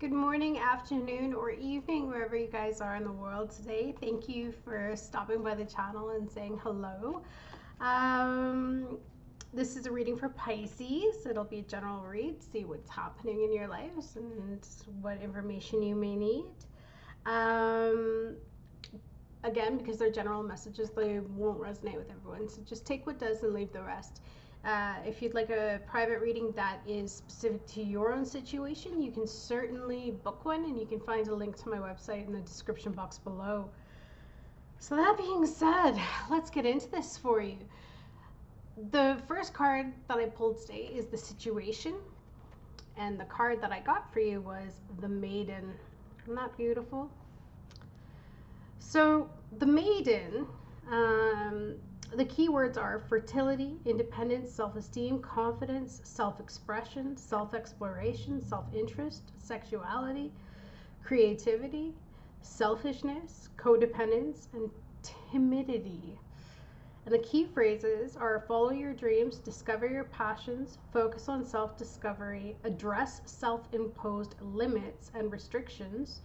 Good morning, afternoon, or evening, wherever you guys are in the world today. Thank you for stopping by the channel and saying hello. Um, this is a reading for Pisces. It'll be a general read, see what's happening in your lives and what information you may need. Um, Again, because they're general messages, they won't resonate with everyone. So just take what does and leave the rest. If you'd like a private reading that is specific to your own situation, you can certainly book one, and you can find a link to my website in the description box below. So that being said, let's get into this for you. The first card that I pulled today is the situation, and the card that I got for you was the Maiden. Isn't that beautiful? So the Maiden, the keywords are fertility, independence, self-esteem, confidence, self-expression, self-exploration, self-interest, sexuality, creativity, selfishness, codependence, and timidity. And the key phrases are follow your dreams, discover your passions, focus on self-discovery, address self-imposed limits and restrictions,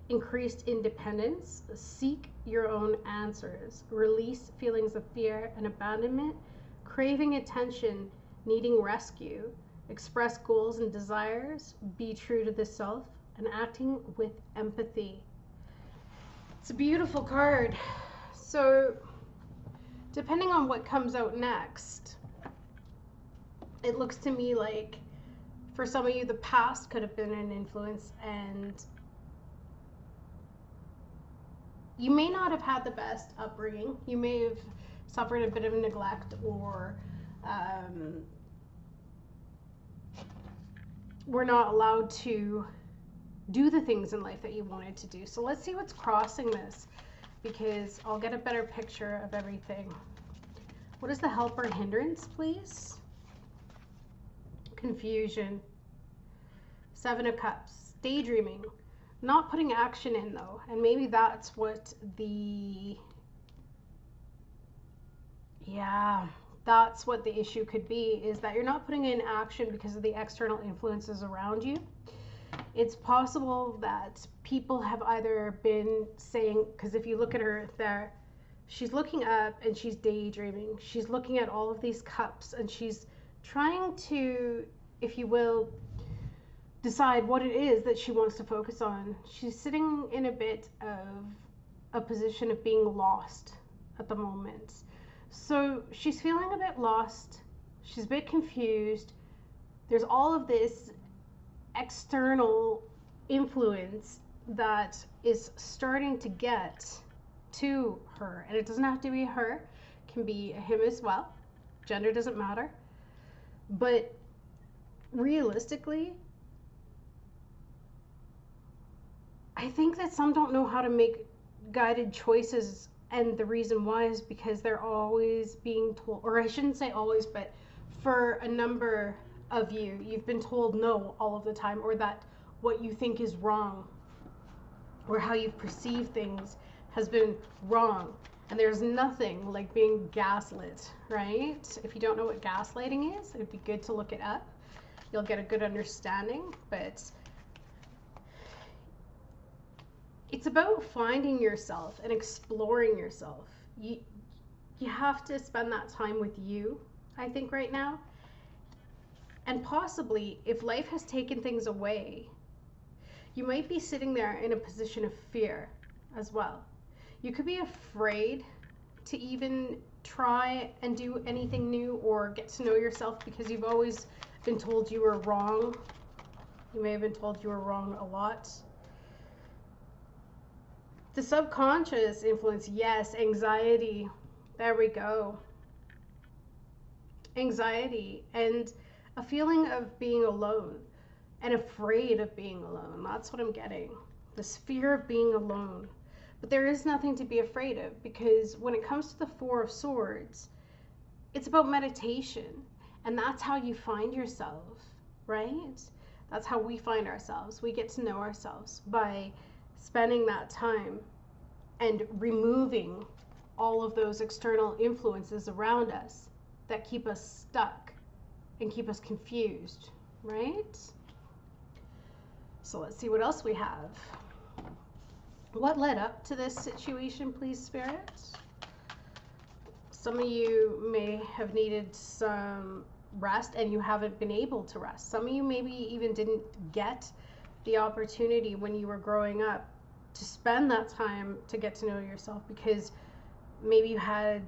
increased independence, seek your own answers, release feelings of fear and abandonment, craving attention, needing rescue, express goals and desires, be true to the self, and acting with empathy. It's a beautiful card. So, depending on what comes out next, it looks to me like for some of you, the past could have been an influence, and you may not have had the best upbringing. You may have suffered a bit of neglect, or were not allowed to do the things in life that you wanted to do. So let's see what's crossing this, because I'll get a better picture of everything. What is the help or hindrance, please? Confusion. Seven of Cups. Daydreaming. Not putting action in, though, and maybe that's what that's what the issue could be, is that you're not putting in action because of the external influences around you. It's possible that people have either been saying, because if you look at her there, she's looking up and she's daydreaming. She's looking at all of these cups and she's trying to, if you will, decide what it is that she wants to focus on. She's sitting in a bit of a position of being lost at the moment. So she's feeling a bit lost. She's a bit confused. There's all of this external influence that is starting to get to her. And it doesn't have to be her. It can be a him as well. Gender doesn't matter. But realistically, I think that some don't know how to make guided choices, and the reason why is because they're always being told, or I shouldn't say always, but for a number of you, you've been told no all of the time, or that what you think is wrong, or how you perceive things has been wrong. And there's nothing like being gaslit, right? If you don't know what gaslighting is, it'd be good to look it up. You'll get a good understanding, but it's about finding yourself and exploring yourself. You have to spend that time with you, I think, right now. And possibly, if life has taken things away, you might be sitting there in a position of fear as well. You could be afraid to even try and do anything new or get to know yourself because you've always been told you were wrong. You may have been told you were wrong a lot. The subconscious influence, yes, anxiety. There we go. Anxiety and a feeling of being alone and afraid of being alone. That's what I'm getting. This fear of being alone. But there is nothing to be afraid of, because when it comes to the Four of Swords, it's about meditation. And that's how you find yourself, right? That's how we find ourselves. We get to know ourselves by spending that time and removing all of those external influences around us that keep us stuck and keep us confused, right? So So let's see what else we have. What led up to this situation, please, Spirit? Some of you may have needed some rest and you haven't been able to rest. Some of you maybe even didn't get the opportunity when you were growing up to spend that time to get to know yourself because maybe you had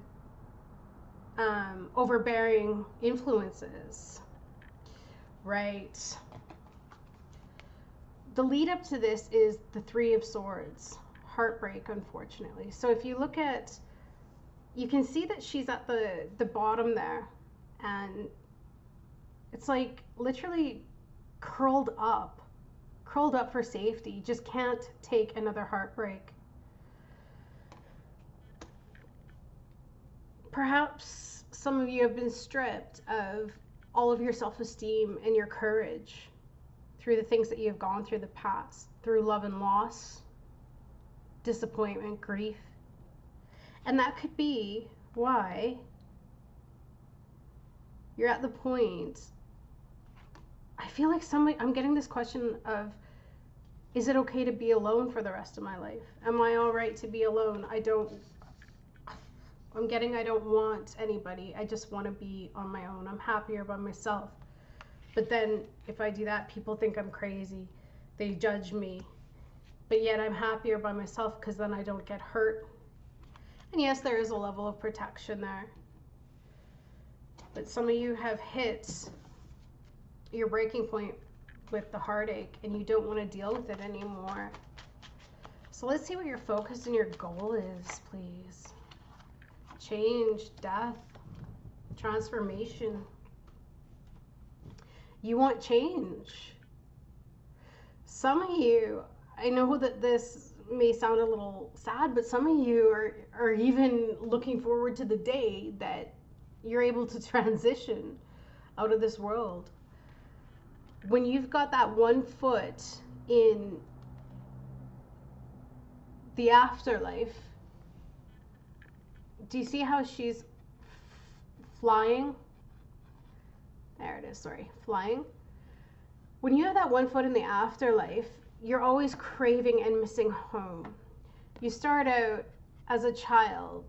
overbearing influences, right? The lead up to this is the Three of Swords, heartbreak, unfortunately. So if you look at, you can see that she's at the bottom there, and it's like literally curled up for safety. Just can't take another heartbreak. Perhaps some of you have been stripped of all of your self-esteem and your courage through the things that you have gone through the past, through love and loss, disappointment, grief. And that could be why you're at the point, I feel like I'm getting this question of, is it okay to be alone for the rest of my life? Am I all right to be alone? I don't want anybody. I just want to be on my own. I'm happier by myself. But then if I do that, people think I'm crazy. They judge me. But yet I'm happier by myself because then I don't get hurt. And yes, there is a level of protection there. But some of you have hit your breaking point with the heartache and you don't want to deal with it anymore. So let's see what your focus and your goal is, please. Change, death, transformation. You want change. Some of you, I know that this may sound a little sad, but some of you are even looking forward to the day that you're able to transition out of this world. When you've got that one foot in the afterlife, do you see how she's flying? There it is, sorry, flying. When you have that one foot in the afterlife, you're always craving and missing home. You start out as a child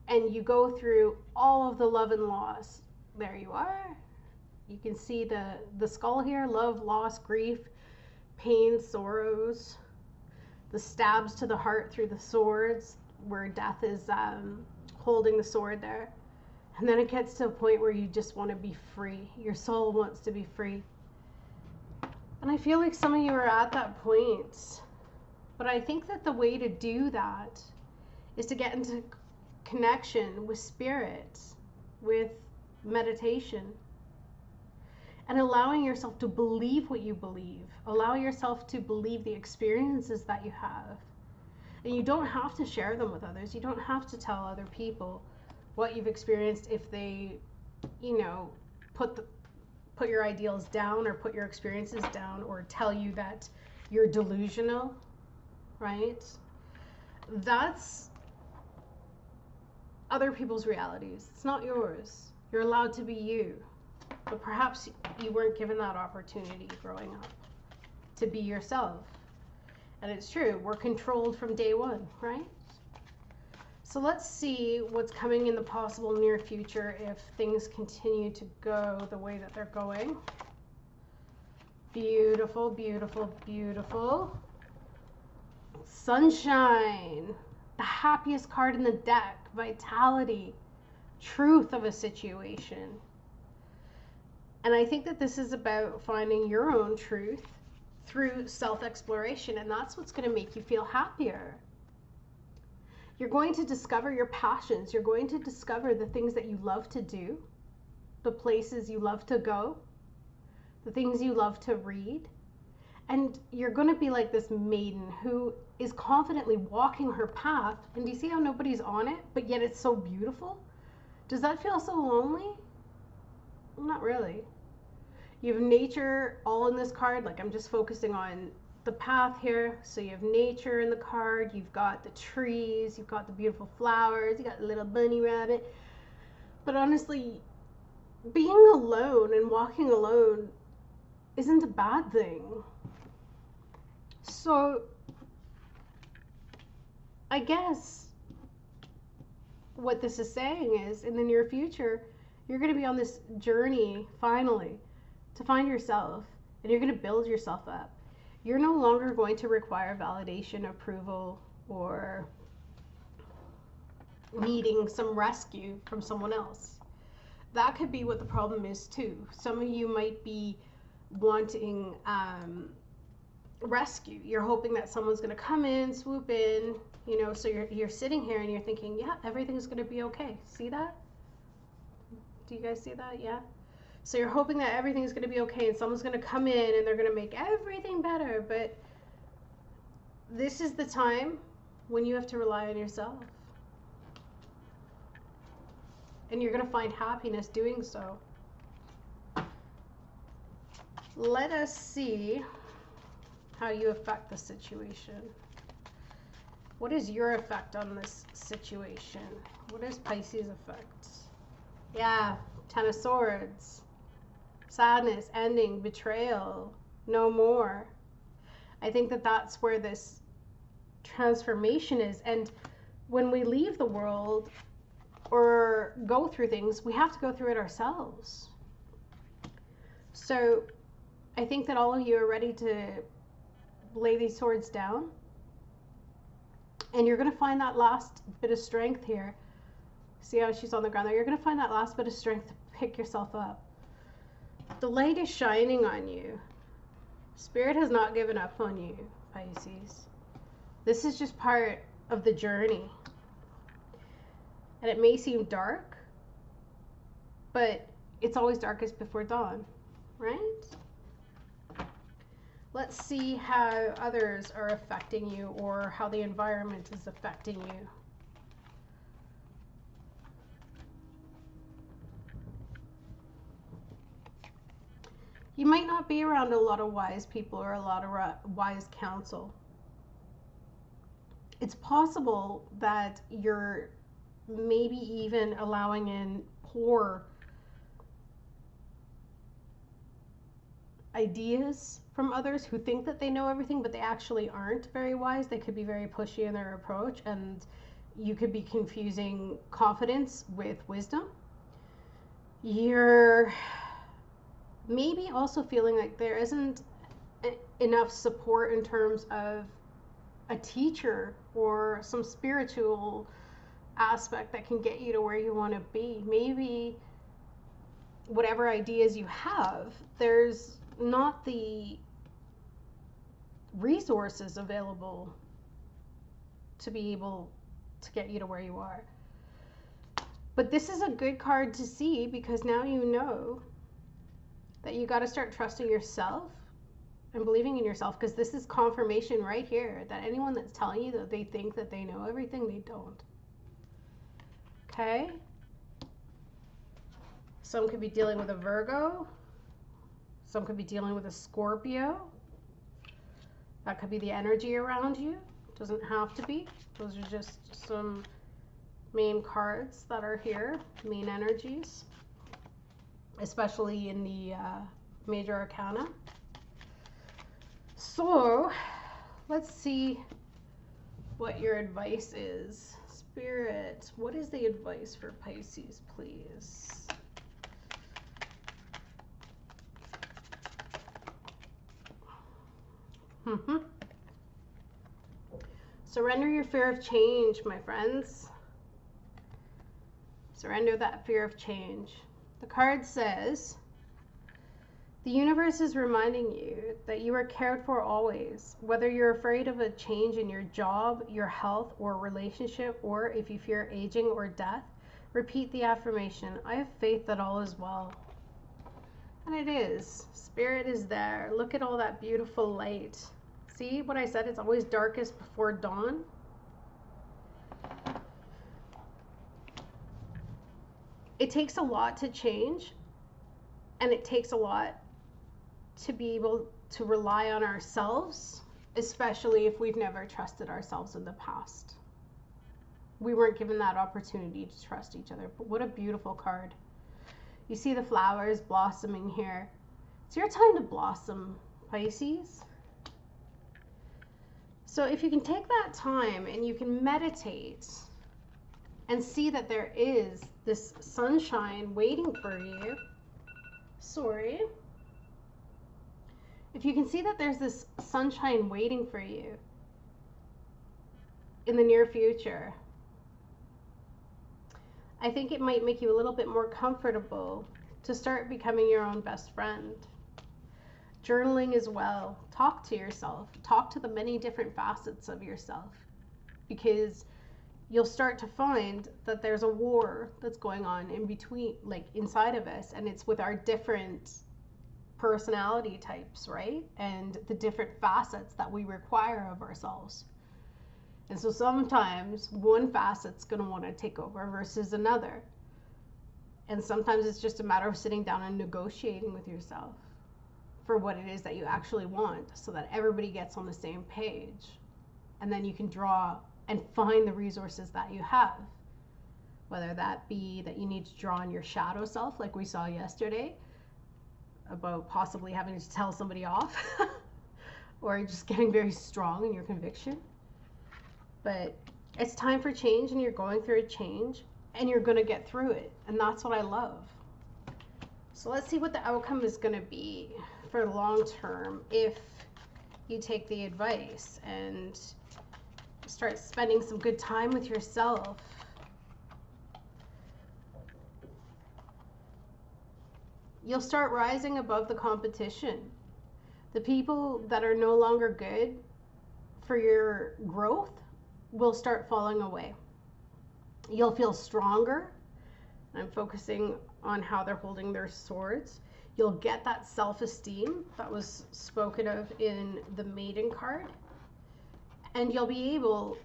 and you go through all of the love and loss. There you are. You can see the skull here, love, loss, grief, pain, sorrows, the stabs to the heart through the swords where death is holding the sword there. And then it gets to a point where you just want to be free. Your soul wants to be free. And I feel like some of you are at that point. But I think that the way to do that is to get into connection with spirit, with meditation, and allowing yourself to believe what you believe. Allow yourself to believe the experiences that you have. And you don't have to share them with others. You don't have to tell other people what you've experienced if they, put your ideals down or put your experiences down or tell you that you're delusional, right? That's other people's realities. It's not yours. You're allowed to be you. But perhaps you weren't given that opportunity growing up to be yourself. And it's true, we're controlled from day one, right? So let's see what's coming in the possible near future if things continue to go the way that they're going. Beautiful, beautiful, beautiful. Sunshine, the happiest card in the deck, vitality, truth of a situation. And I think that this is about finding your own truth through self-exploration, and that's what's going to make you feel happier. You're going to discover your passions. You're going to discover the things that you love to do, the places you love to go, the things you love to read. And you're going to be like this maiden who is confidently walking her path. And do you see how nobody's on it, but yet it's so beautiful? Does that feel so lonely? Not really. You have nature all in this card. Like, I'm just focusing on the path here. So you have nature in the card. You've got the trees. You've got the beautiful flowers. You got the little bunny rabbit. But honestly, being alone and walking alone isn't a bad thing. So I guess what this is saying is in the near future, you're going to be on this journey finally to find yourself, and you're going to build yourself up. You're no longer going to require validation, approval, or needing some rescue from someone else. That could be what the problem is too. Some of you might be wanting rescue. You're hoping that someone's going to come in, swoop in, you know, so you're sitting here and you're thinking, yeah, everything's going to be okay. See that? Do you guys see that? Yeah. So you're hoping that everything's going to be okay and someone's going to come in and they're going to make everything better. But this is the time when you have to rely on yourself. And you're going to find happiness doing so. Let us see how you affect the situation. What is your effect on this situation? What is Pisces' effect? Yeah, Ten of Swords. Sadness, ending, betrayal, no more. I think that that's where this transformation is. And when we leave the world or go through things, we have to go through it ourselves. So I think that all of you are ready to lay these swords down. And you're going to find that last bit of strength here. See how she's on the ground there? You're going to find that last bit of strength to pick yourself up. The light is shining on you. Spirit has not given up on you, Pisces. This is just part of the journey. And it may seem dark, but it's always darkest before dawn, right? Let's see how others are affecting you or how the environment is affecting you. You might not be around a lot of wise people or a lot of wise counsel. It's possible that you're maybe even allowing in poor ideas from others who think that they know everything, but they actually aren't very wise. They could be very pushy in their approach, and you could be confusing confidence with wisdom. You're maybe also feeling like there isn't enough support in terms of a teacher or some spiritual aspect that can get you to where you want to be. Maybe whatever ideas you have, there's not the resources available to be able to get you to where you are. But this is a good card to see, because now you know that you got to start trusting yourself and believing in yourself, because this is confirmation right here that anyone that's telling you that they think that they know everything, they don't. Okay? Some could be dealing with a Virgo. Some could be dealing with a Scorpio. That could be the energy around you. Doesn't have to be. Those are just some main cards that are here, main energies, especially in the major arcana. So let's see what your advice is. Spirit, what is the advice for Pisces, please? Surrender your fear of change, my friends. Surrender that fear of change. The card says, the universe is reminding you that you are cared for always, whether you're afraid of a change in your job, your health, or relationship, or if you fear aging or death. Repeat the affirmation, I have faith that all is well. And it is. Spirit is there. Look at all that beautiful light. See what I said? It's always darkest before dawn. It takes a lot to change, and it takes a lot to be able to rely on ourselves, especially if we've never trusted ourselves in the past. We weren't given that opportunity to trust each other. But what a beautiful card. You see the flowers blossoming here. It's your time to blossom, Pisces. So if you can take that time and you can meditate and see that there is this sunshine waiting for you, sorry, if you can see that there's this sunshine waiting for you in the near future, I think it might make you a little bit more comfortable to start becoming your own best friend. Journaling as well. Talk to yourself. Talk to the many different facets of yourself, because you'll start to find that there's a war that's going on in between, like inside of us, and it's with our different personality types, right? And the different facets that we require of ourselves. And so sometimes one facet's going to want to take over versus another. And sometimes it's just a matter of sitting down and negotiating with yourself for what it is that you actually want, so that everybody gets on the same page. And then you can draw and find the resources that you have. Whether that be that you need to draw on your shadow self, like we saw yesterday, about possibly having to tell somebody off, or just getting very strong in your conviction. But it's time for change, and you're going through a change, and you're going to get through it. And that's what I love. So let's see what the outcome is going to be for long term if you take the advice and start spending some good time with yourself. You'll start rising above the competition. The people that are no longer good for your growth will start falling away. You'll feel stronger. I'm focusing on how they're holding their swords. You'll get that self-esteem that was spoken of in the maiden card. And you'll be able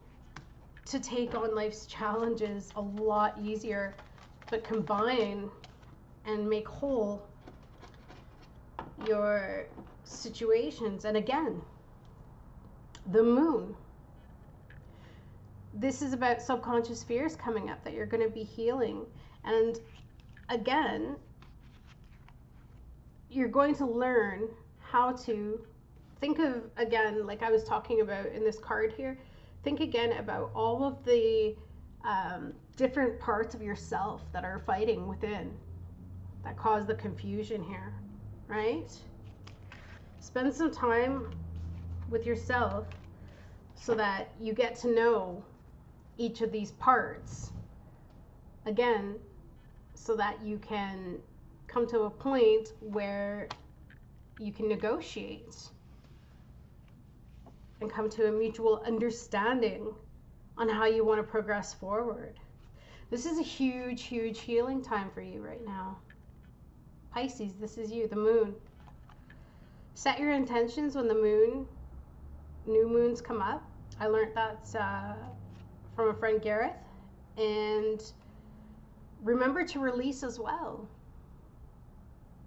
to take on life's challenges a lot easier, but combine and make whole your situations. And again, the moon. This is about subconscious fears coming up that you're going to be healing. And again, you're going to learn how to think of, again, like I was talking about in this card here, think again about all of the different parts of yourself that are fighting within, that cause the confusion here, right? Spend some time with yourself so that you get to know each of these parts, again, so that you can come to a point where you can negotiate and come to a mutual understanding on how you want to progress forward. This is a huge, huge healing time for you right now. Pisces, this is you, the moon. Set your intentions when the new moons come up. I learned that from a friend, Gareth. And remember to release as well.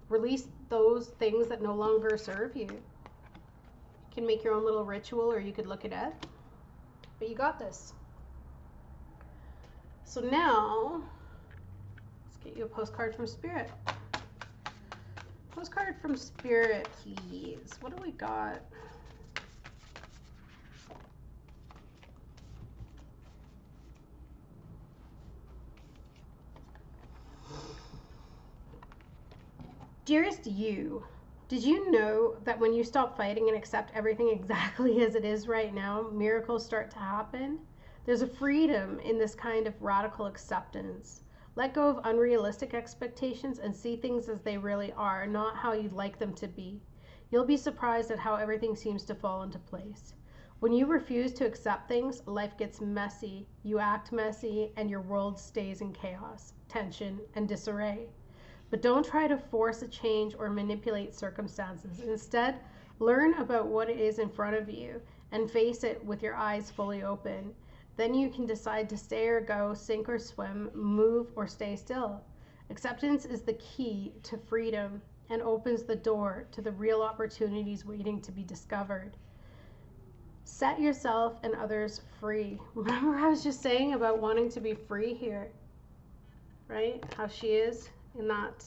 Release those things that no longer serve you. You can make your own little ritual, or you could look it up. But you got this. So now, let's get you a postcard from Spirit. Postcard from Spirit, please. What do we got? Dearest you, did you know that when you stop fighting and accept everything exactly as it is right now, miracles start to happen? There's a freedom in this kind of radical acceptance. Let go of unrealistic expectations and see things as they really are, not how you'd like them to be. You'll be surprised at how everything seems to fall into place. When you refuse to accept things, life gets messy, you act messy, and your world stays in chaos, tension, and disarray. But don't try to force a change or manipulate circumstances. Instead, learn about what it is in front of you and face it with your eyes fully open. Then you can decide to stay or go, sink or swim, move or stay still. Acceptance is the key to freedom and opens the door to the real opportunities waiting to be discovered. Set yourself and others free. Remember I was just saying about wanting to be free here, right? How she is in that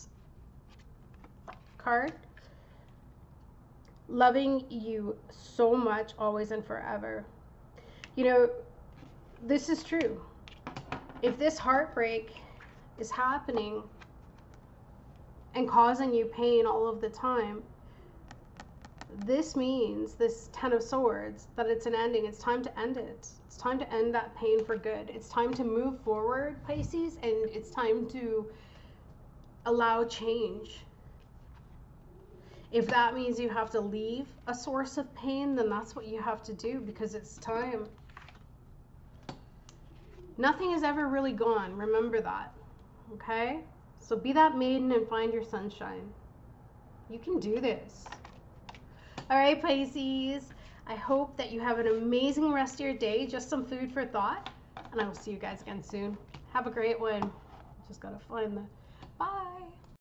card. Loving you so much, always and forever. You know, this is true. If this heartbreak is happening and causing you pain all of the time, this means, this Ten of Swords, that it's an ending. It's time to end it. It's time to end that pain for good. It's time to move forward, Pisces, and it's time to allow change. If that means you have to leave a source of pain, then that's what you have to do, because it's time. Nothing is ever really gone. Remember that. Okay? So be that maiden and find your sunshine. You can do this. All right, Pisces. I hope that you have an amazing rest of your day. Just some food for thought. And I will see you guys again soon. Have a great one. Just got to find the... Bye.